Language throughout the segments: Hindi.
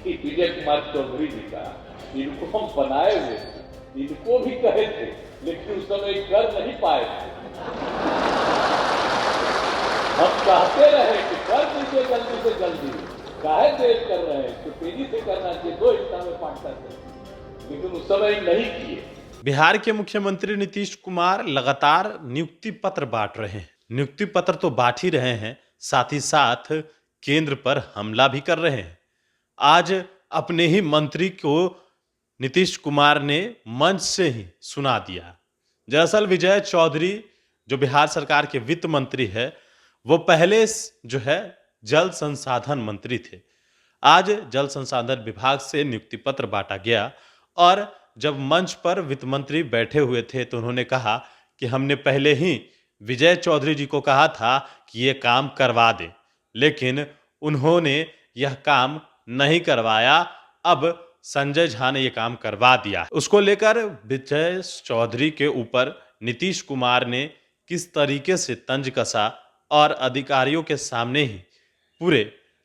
कि विजय कुमार चौधरी जी का, इनको हम बनाए हुए थे, इनको भी कहे थे, लेकिन उस समय कर नहीं पाए थे। हम चाहते रहे कि कर दीजिए जल्दी से जल्दी, काहे देर कर रहे हैं, तो तेजी से करना चाहिए, 2 हिस्सा में बांटना चाहिए, लेकिन उस समय नहीं किए। बिहार के मुख्यमंत्री नीतीश कुमार लगातार नियुक्ति पत्र बांट रहे हैं। नियुक्ति पत्र तो बांट ही रहे हैं, साथ ही साथ केंद्र पर हमला भी कर रहे हैं। आज अपने ही मंत्री को नीतीश कुमार ने मंच से ही सुना दिया। दरअसल विजय चौधरी जो बिहार सरकार के वित्त मंत्री है, वो पहले जो है जल संसाधन मंत्री थे। आज जल संसाधन विभाग से नियुक्ति पत्र बांटा गया और जब मंच पर वित्त मंत्री बैठे हुए थे तो उन्होंने कहा कि हमने पहले ही विजय चौधरी जी को कहा था कि ये काम करवा दें, लेकिन उन्होंने यह काम नहीं करवाया। अब संजय झा ने यह काम करवा दिया। उसको लेकर विजय चौधरी के ऊपर नीतीश कुमार ने किस तरीके से तंज कसा और अधिकारियों के सामने ही पूरे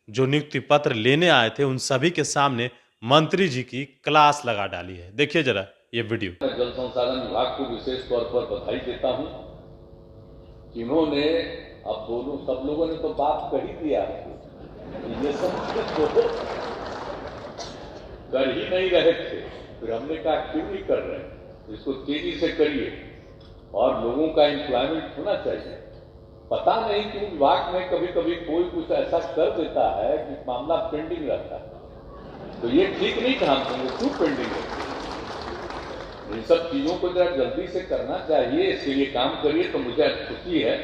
जो नियुक्ति पत्र लेने आए थे उन सभी के सामने मंत्री जी की क्लास लगा डाली है। देखिए जरा ये वीडियो। मैं जल संसाधन विभाग को विशेष तौर पर बधाई देता हूं, इन्होंने अब दोनों सब लोगों ने तो बात कह ही दिया, ये सब तो कर ही नहीं रहे थे, फिर हमने कहा क्यों नहीं कर रहे, इसको तेजी से करिए और लोगों का एम्प्लॉयमेंट होना चाहिए। पता नहीं क्यों विभाग में कभी कभी कोई कुछ ऐसा कर देता है कि मामला पेंडिंग रहता है, तो ये ठीक नहीं था। हम क्यों पेंडिंग रहती है, इन सब चीजों को जरा जल्दी से करना चाहिए, इसके लिए काम करिए। तो मुझे खुशी है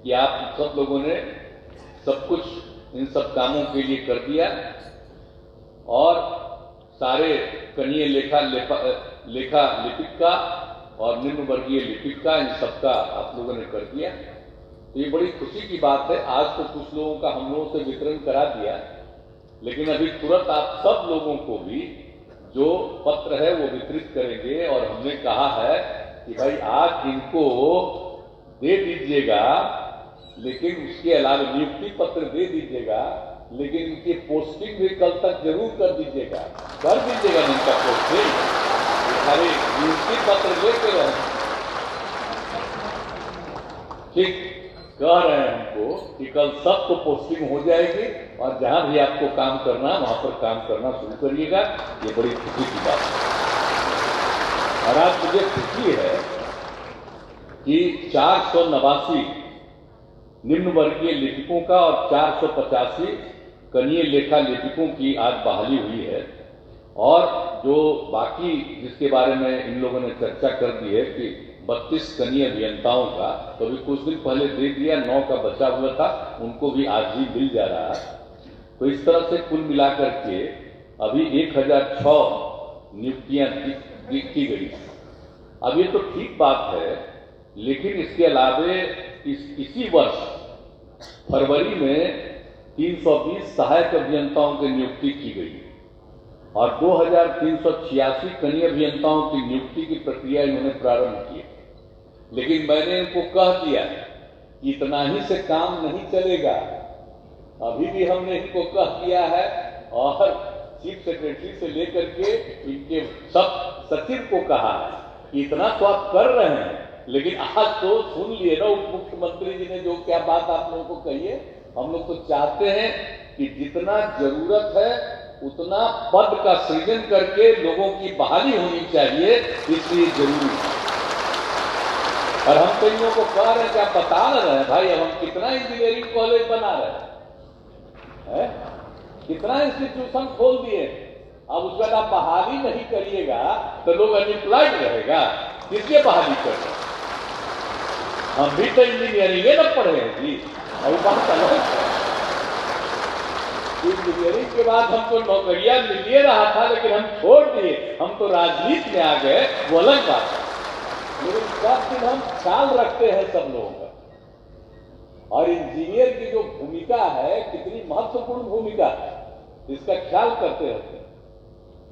कि आप सब लोगों ने सब कुछ इन सब कामों के लिए कर दिया और सारे कनीय लेखा लिपिक का और निम्न वर्गीय लिपिक का, इन सबका आप लोगों ने कर दिया। तो ये बड़ी खुशी की बात है। आज तो कुछ लोगों का हम लोगों से वितरण करा दिया, लेकिन अभी तुरंत आप सब लोगों को भी जो पत्र है वो वितरित करेंगे। और हमने कहा है कि भाई आज इनको दे दीजिएगा, लेकिन उसके अलावा नियुक्ति पत्र दे दीजिएगा, लेकिन इनकी पोस्टिंग भी कल तक जरूर कर दीजिएगा इनका पोस्टिंग। खाली नियुक्ति पत्र लेके रहे, ठीक कह रहे हैं हमको कि कल सबको पोस्टिंग हो जाएगी और जहां भी आपको काम करना वहां पर काम करना शुरू करिएगा। ये बड़ी खुशी की बात है। और आज मुझे खुशी है कि 489 निम्न वर्गीय लिपिकों का और 485 कनीय लेखा लिपिकों की आज बहाली हुई है। और जो बाकी जिसके बारे में इन लोगों ने चर्चा कर दी है कि 32 कनीय अभियंताओं का, तो अभी कुछ दिन पहले दे दिया, 9 का बचा हुआ था, उनको भी आज ही मिल जा रहा है। तो इस तरह से कुल मिलाकर के अभी 1006 नियुक्तियां की गई। अब ये तो ठीक बात है, लेकिन इसके अलावे इसी वर्ष फरवरी में 320 सहायक अभियंताओं की नियुक्ति की गई और 2386 कनीय अभियंताओं की नियुक्ति की प्रक्रिया इन्होंने प्रारंभ की। लेकिन मैंने इनको कह दिया कि इतना ही से काम नहीं चलेगा। अभी भी हमने इनको कह दिया है और चीफ सेक्रेटरी से लेकर के इनके सब सचिव को कहा है कि इतना तो आप कर रहे हैं, लेकिन आज तो सुन लिए ना उप मुख्यमंत्री जी ने जो क्या बात आप लोगों को कही है। हम लोग तो चाहते हैं कि जितना जरूरत है उतना पद का सृजन करके लोगों की बहाली होनी चाहिए, इसलिए जरूरी है। और हम तो इन लोगों को कह रहे हैं कि आप बता रहे हैं भाई, अब हम कितना इंजीनियरिंग कॉलेज बना रहे हैं, कितना इंस्टीट्यूशन खोल दिए। अब उसके बाद आप बहाली नहीं करिएगा तो लोग अनएम्प्लॉयड रहेगा, किसके बहाली कर रहे हैं? हम भी तो इंजीनियरिंग न पढ़े हैं जी, और बात अलग है। इंजीनियरिंग के बाद हमको नौकरियां मिल रहा था, लेकिन हम छोड़ दिए, हम तो राजनीति में आ गए, वो अलग बात है। लेकिन सब दिन हम ख्याल रखते हैं सब लोगों का। और इंजीनियर की जो भूमिका है कितनी महत्वपूर्ण भूमिका है, इसका ख्याल करते रहते हैं।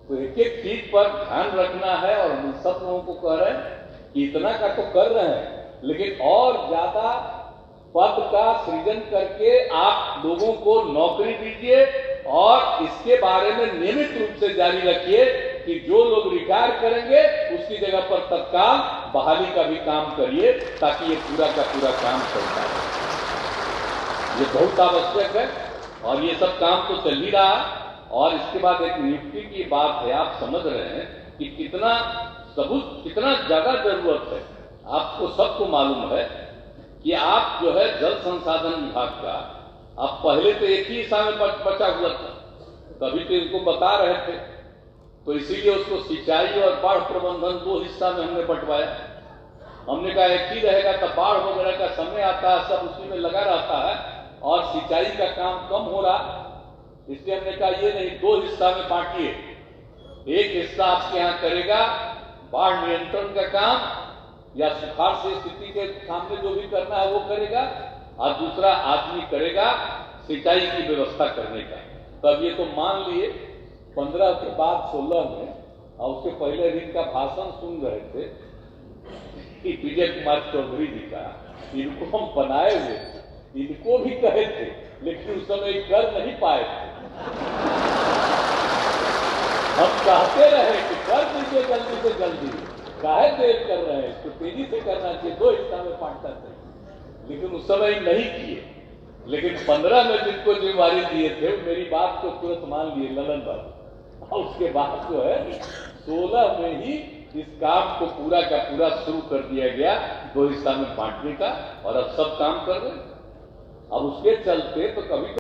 तो एक एक चीज पर ध्यान रखना है। और हम सब लोगों को कह रहे हैं कि इतना का तो कर रहे हैं, लेकिन और ज्यादा पद का सृजन करके आप लोगों को नौकरी दीजिए और इसके बारे में नियमित रूप से जारी रखिए कि जो लोग रिटायर करेंगे उसकी जगह पर तत्काल बहाली का भी काम करिए, ताकि ये पूरा का पूरा काम चलता रहे। ये बहुत आवश्यक है और ये सब काम तो चल ही रहा है। और इसके बाद एक नियुक्ति की बात है, आप समझ रहे हैं कि कितना सबूत, कितना ज्यादा जरूरत है। आपको सबको मालूम है कि आप जो है जल संसाधन विभाग का, आप पहले तो एक ही हिस्सा में बचा हुआ था, तभी तो इनको बता रहे थे, तो इसीलिए उसको सिंचाई और बाढ़ प्रबंधन 2 हिस्सा में हमने बंटवाया। हमने कहा एक ही रहेगा, तो बाढ़ वगैरह का समय आता है, सब उसी में लगा रहता है और सिंचाई का काम कम हो रहा, इसलिए हमने कहा ये नहीं, 2 हिस्सा में बांटिए। एक हिस्सा आपके यहाँ करेगा बाढ़ नियंत्रण का काम या सुखाड़ से स्थिति के सामने जो भी करना है वो करेगा, और दूसरा आदमी करेगा सिंचाई की व्यवस्था करने का। तब ये तो मान लिए 15 के बाद 16 में, और उसके पहले दिन का भाषण सुन रहे थे कि विजय कुमार चौधरी जी का, इनको हम बनाए हुए थे, इनको भी कहे थे, लेकिन उस समय कर नहीं पाए थे। हम कहते रहे कि कर दीजिए जल्दी से जल्दी, काहे देर कर रहे हैं, तो तेजी से करना चाहिए, 2 हिस्सा में बांटना चाहिए, लेकिन उस समय नहीं किए। लेकिन 15 में जिनको जिम्मेवारी दिए थे मेरी बात को तुरंत मान लिए ललन बाबू, और उसके बाद जो है 16 में ही इस काम को पूरा का पूरा शुरू कर दिया गया 2 हिस्सा में बांटने का, और अब सब काम कर रहे हैं। अब उसके चलते तो कभी